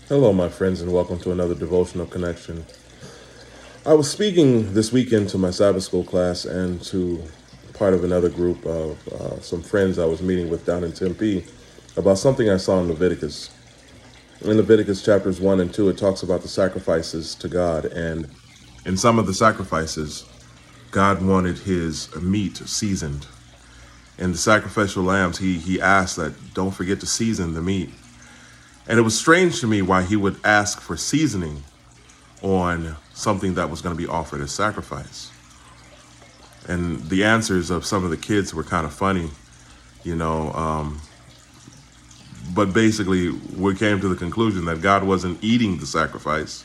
Hello, my friends, and welcome to another devotional connection. I was speaking this weekend to my Sabbath school class and to part of another group of some friends I was meeting with down in Tempe about something I saw in Leviticus. In Leviticus chapters 1 and 2, it talks about the sacrifices to God. And in some of the sacrifices, God wanted his meat seasoned. In the sacrificial lambs, he asked that don't forget to season the meat. And it was strange to me why he would ask for seasoning on something that was going to be offered as sacrifice. And the answers of some of the kids were kind of funny, you know. But basically, we came to the conclusion that God wasn't eating the sacrifice.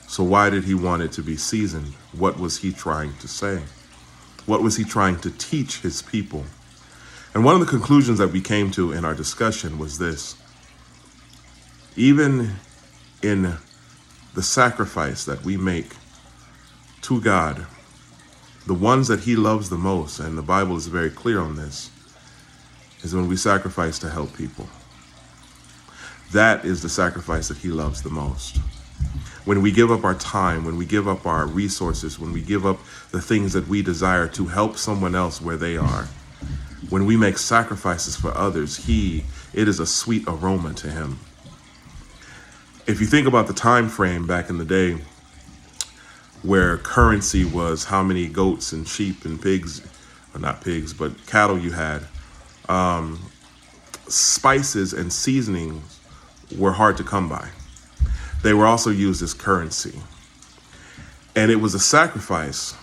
So why did he want it to be seasoned? What was he trying to say? What was he trying to teach his people? And one of the conclusions that we came to in our discussion was this. Even in the sacrifice that we make to God, the ones that he loves the most, and the Bible is very clear on this, is when we sacrifice to help people. That is the sacrifice that he loves the most. When we give up our time, when we give up our resources, when we give up the things that we desire to help someone else where they are, when we make sacrifices for others, it is a sweet aroma to him. If you think about the time frame back in the day where currency was how many goats and sheep and pigs, or not pigs, but cattle you had, spices and seasonings were hard to come by. They were also used as currency. And it was a sacrifice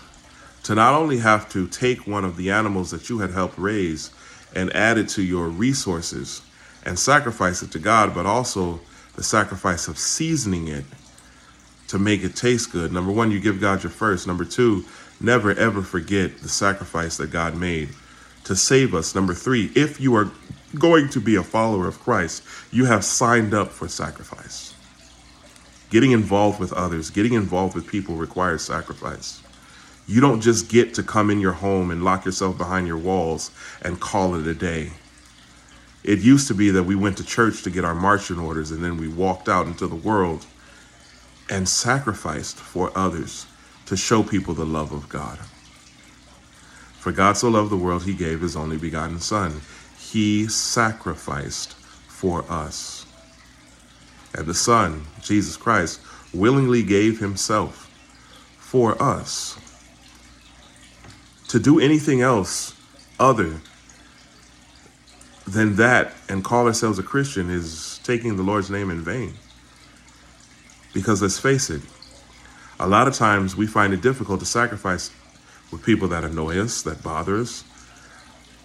to not only have to take one of the animals that you had helped raise and add it to your resources and sacrifice it to God, but also the sacrifice of seasoning it to make it taste good. Number one, you give God your first. Number two, never ever forget the sacrifice that God made to save us. Number three, if you are going to be a follower of Christ, you have signed up for sacrifice. Getting involved with others, getting involved with people requires sacrifice. You don't just get to come in your home and lock yourself behind your walls and call it a day. It used to be that we went to church to get our marching orders and then we walked out into the world and sacrificed for others to show people the love of God. For God so loved the world, he gave his only begotten Son. He sacrificed for us. And the Son, Jesus Christ, willingly gave himself for us. To do anything else other than that and call ourselves a Christian is taking the Lord's name in vain. Because let's face it, a lot of times we find it difficult to sacrifice with people that annoy us, that bother us,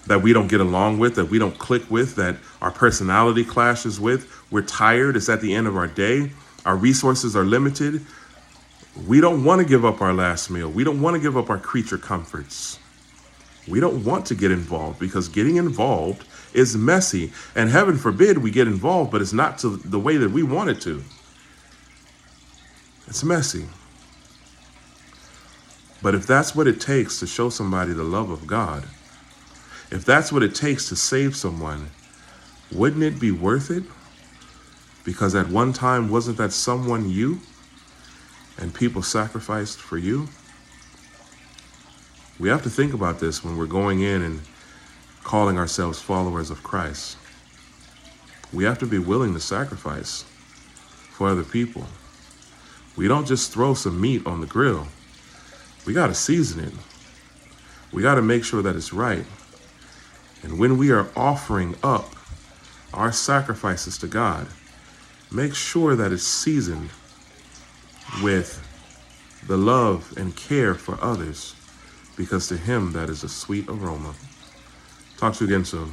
that we don't get along with, that we don't click with, that our personality clashes with. We're tired. It's at the end of our day. Our resources are limited. We don't want to give up our last meal. We don't want to give up our creature comforts. We don't want to get involved because getting involved is messy. And heaven forbid we get involved, but it's not to the way that we want it to. It's messy. But if that's what it takes to show somebody the love of God, if that's what it takes to save someone, wouldn't it be worth it? Because at one time, wasn't that someone you? And people sacrificed for you? We have to think about this when we're going in and calling ourselves followers of Christ. We have to be willing to sacrifice for other people. We don't just throw some meat on the grill. We got to season it. We got to make sure that it's right. And when we are offering up our sacrifices to God, make sure that it's seasoned with the love and care for others, because to him that is a sweet aroma. Talk to you again soon.